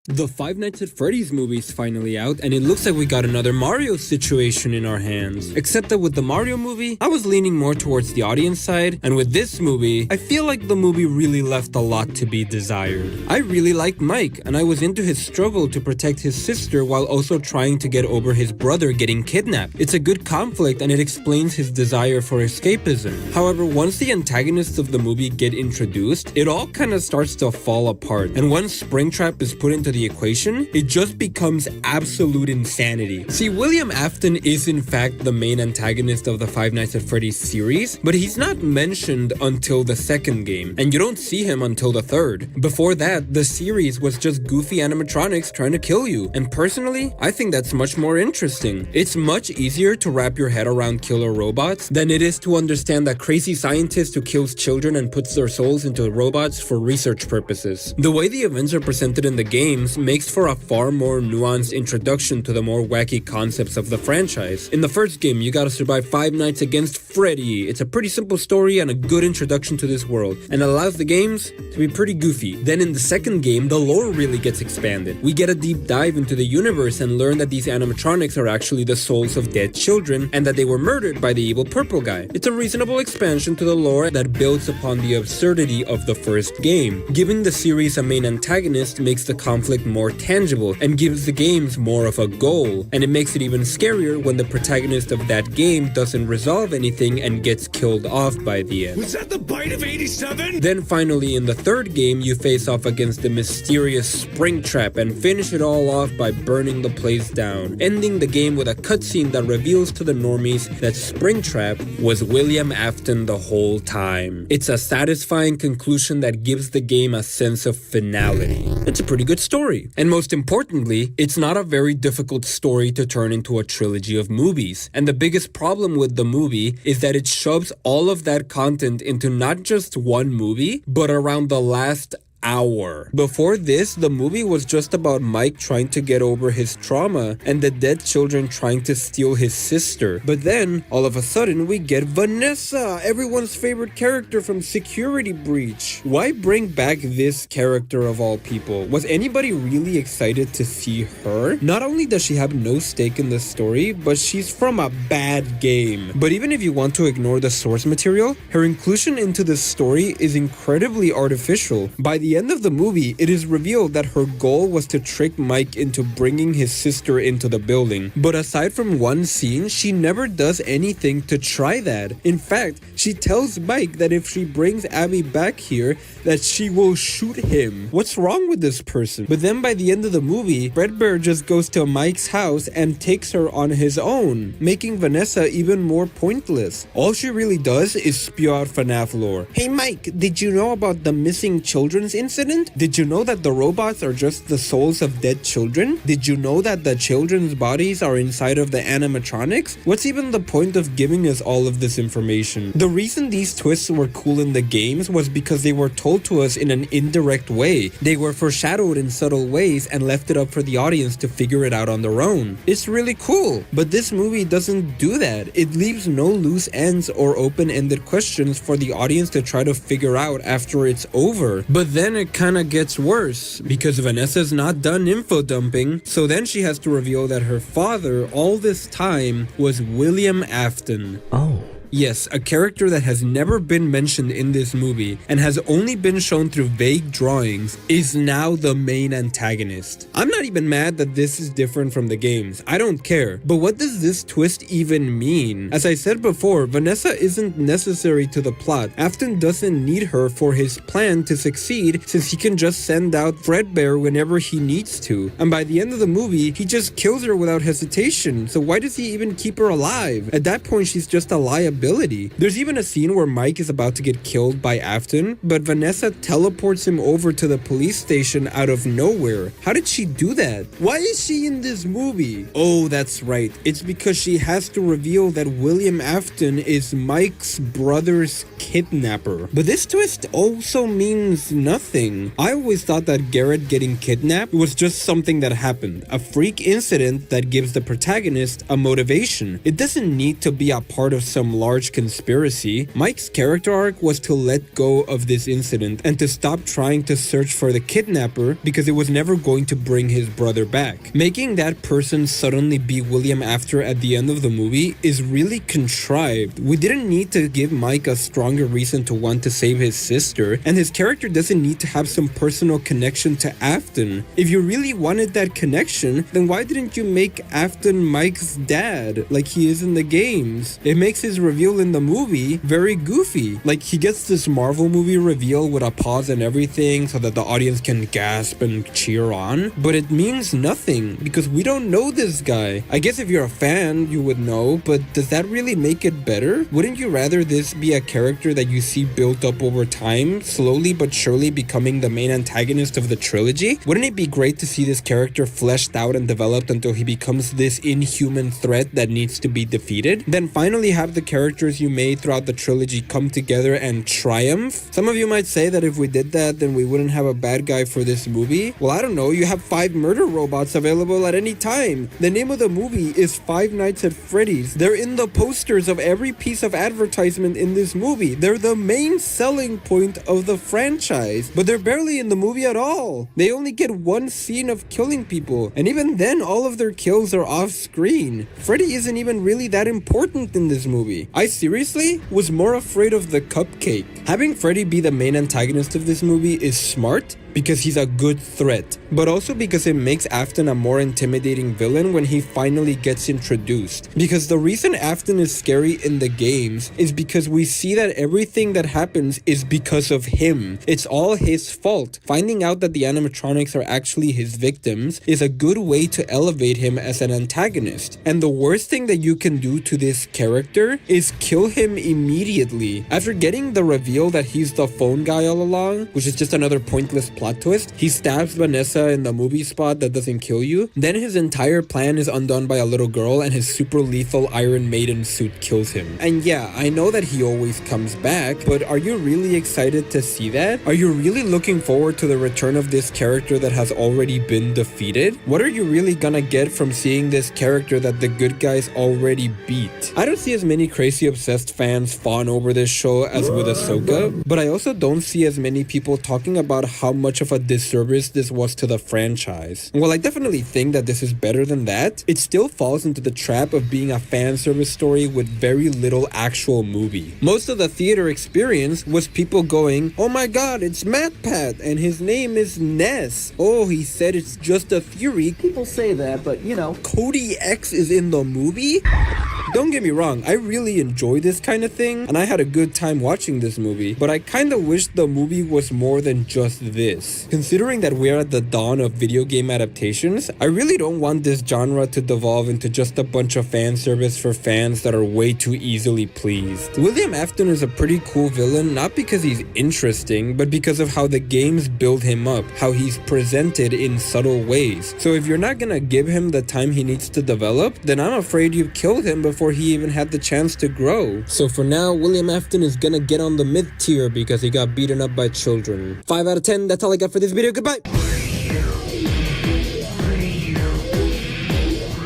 The Five Nights at Freddy's movie's finally out, and it looks like we got another Mario situation in our hands. Except that with the Mario movie, I was leaning more towards the audience side, and with this movie, I feel like the movie really left a lot to be desired. I really like Mike, and I was into his struggle to protect his sister while also trying to get over his brother getting kidnapped. It's a good conflict, and it explains his desire for escapism. However, once the antagonists of the movie get introduced, it all kind of starts to fall apart, and once Springtrap is put into the equation, it just becomes absolute insanity. See, William Afton is in fact the main antagonist of the Five Nights at Freddy's series, but he's not mentioned until the second game, and you don't see him until the third. Before that, the series was just goofy animatronics trying to kill you, and personally, I think that's much more interesting. It's much easier to wrap your head around killer robots than it is to understand that crazy scientist who kills children and puts their souls into robots for research purposes. The way the events are presented in the games makes for a far more nuanced introduction to the more wacky concepts of the franchise. In the first game, you gotta survive 5 nights against Freddy. It's a pretty simple story and a good introduction to this world, and allows the games to be pretty goofy. Then in the second game, the lore really gets expanded. We get a deep dive into the universe and learn that these animatronics are actually the souls of dead children and that they were murdered by the evil purple guy. It's a reasonable expansion to the lore that builds upon the absurdity of the first game. Giving the series a main antagonist makes the conflict more tangible and gives the games more of a goal, and it makes it even scarier when the protagonist of that game doesn't resolve anything and gets killed off by the end. Was that the bite of 87? Then finally in the third game, you face off against the mysterious Springtrap and finish it all off by burning the place down, ending the game with a cutscene that reveals to the normies that Springtrap was William Afton the whole time. It's a satisfying conclusion that gives the game a sense of finality. It's a pretty good story. And most importantly, it's not a very difficult story to turn into a trilogy of movies. And the biggest problem with the movie is that it shoves all of that content into not just one movie, but around the last hour. Before this, the movie was just about Mike trying to get over his trauma and the dead children trying to steal his sister. But then, all of a sudden, we get Vanessa, everyone's favorite character from Security Breach. Why bring back this character of all people? Was anybody really excited to see her? Not only does she have no stake in the story, but she's from a bad game. But even if you want to ignore the source material, her inclusion into the story is incredibly artificial. By the end of the movie, it is revealed that her goal was to trick Mike into bringing his sister into the building. But aside from one scene, she never does anything to try that. In fact, she tells Mike that if she brings Abby back here, that she will shoot him. What's wrong with this person? But then by the end of the movie, Fredbear just goes to Mike's house and takes her on his own, making Vanessa even more pointless. All she really does is spew out FNAF lore. Hey Mike, did you know about the missing children's incident? Did you know that the robots are just the souls of dead children? Did you know that the children's bodies are inside of the animatronics? What's even the point of giving us all of this information? The reason these twists were cool in the games was because they were told to us in an indirect way. They were foreshadowed in subtle ways and left it up for the audience to figure it out on their own. It's really cool, but this movie doesn't do that. It leaves no loose ends or open-ended questions for the audience to try to figure out after it's over. But then it kinda gets worse, because Vanessa's not done info dumping, so then she has to reveal that her father all this time was William Afton. Oh. Yes, a character that has never been mentioned in this movie and has only been shown through vague drawings is now the main antagonist. I'm not even mad that this is different from the games. I don't care. But what does this twist even mean? As I said before, Vanessa isn't necessary to the plot. Afton doesn't need her for his plan to succeed since he can just send out Fredbear whenever he needs to. And by the end of the movie, he just kills her without hesitation. So why does he even keep her alive? At that point, she's just a liability. There's even a scene where Mike is about to get killed by Afton, but Vanessa teleports him over to the police station out of nowhere. How did she do that? Why is she in this movie? Oh, that's right. It's because she has to reveal that William Afton is Mike's brother's kidnapper. But this twist also means nothing. I always thought that Garrett getting kidnapped was just something that happened, a freak incident that gives the protagonist a motivation. It doesn't need to be a part of some large large conspiracy. Mike's character arc was to let go of this incident and to stop trying to search for the kidnapper because it was never going to bring his brother back. Making that person suddenly be William Afton at the end of the movie is really contrived. We didn't need to give Mike a stronger reason to want to save his sister, and his character doesn't need to have some personal connection to Afton. If you really wanted that connection, then why didn't you make Afton Mike's dad like he is in the games? It makes his reveal in the movie very goofy. Like, he gets this Marvel movie reveal with a pause and everything so that the audience can gasp and cheer on, but it means nothing because we don't know this guy. I guess if you're a fan, you would know, but does that really make it better? Wouldn't you rather this be a character that you see built up over time, slowly but surely becoming the main antagonist of the trilogy? Wouldn't it be great to see this character fleshed out and developed until he becomes this inhuman threat that needs to be defeated? Then finally have the characters you made throughout the trilogy come together and triumph? Some of you might say that if we did that, then we wouldn't have a bad guy for this movie. Well, I don't know, you have 5 murder robots available at any time. The name of the movie is Five Nights at Freddy's. They're in the posters of every piece of advertisement in this movie. They're the main selling point of the franchise, but they're barely in the movie at all. They only get one scene of killing people, and even then all of their kills are off screen. Freddy isn't even really that important in this movie. I seriously was more afraid of the cupcake. Having Freddy be the main antagonist of this movie is smart because he's a good threat, but also because it makes Afton a more intimidating villain when he finally gets introduced. Because the reason Afton is scary in the games is because we see that everything that happens is because of him. It's all his fault. Finding out that the animatronics are actually his victims is a good way to elevate him as an antagonist. And the worst thing that you can do to this character is kill him immediately. After getting the reveal that he's the phone guy all along, which is just another pointless plot twist, he stabs Vanessa in the movie spot that doesn't kill you. Then his entire plan is undone by a little girl and his super lethal Iron Maiden suit kills him. And yeah, I know that he always comes back, but are you really excited to see that? Are you really looking forward to the return of this character that has already been defeated? What are you really gonna get from seeing this character that the good guys already beat? I don't see as many crazy obsessed fans fawn over this show as with Ahsoka, but I also don't see as many people talking about how much of a disservice this was to the franchise. While I definitely think that this is better than that, it still falls into the trap of being a fan service story with very little actual movie. Most of the theater experience was people going, "Oh my god, it's MatPat, and his name is Ness. Oh, he said it's just a theory." People say that, but you know, Cody X is in the movie? Don't get me wrong, I really enjoy this kind of thing, and I had a good time watching this movie, but I kinda wish the movie was more than just this. Considering that we're at the dawn of video game adaptations, I really don't want this genre to devolve into just a bunch of fan service for fans that are way too easily pleased. William Afton is a pretty cool villain, not because he's interesting, but because of how the games build him up, how he's presented in subtle ways. So if you're not gonna give him the time he needs to develop, then I'm afraid you've killed him before he even had the chance to grow. So for now, William Afton is gonna get on the mid tier because he got beaten up by children. 5 out of 10, that's all I got for this video. Goodbye!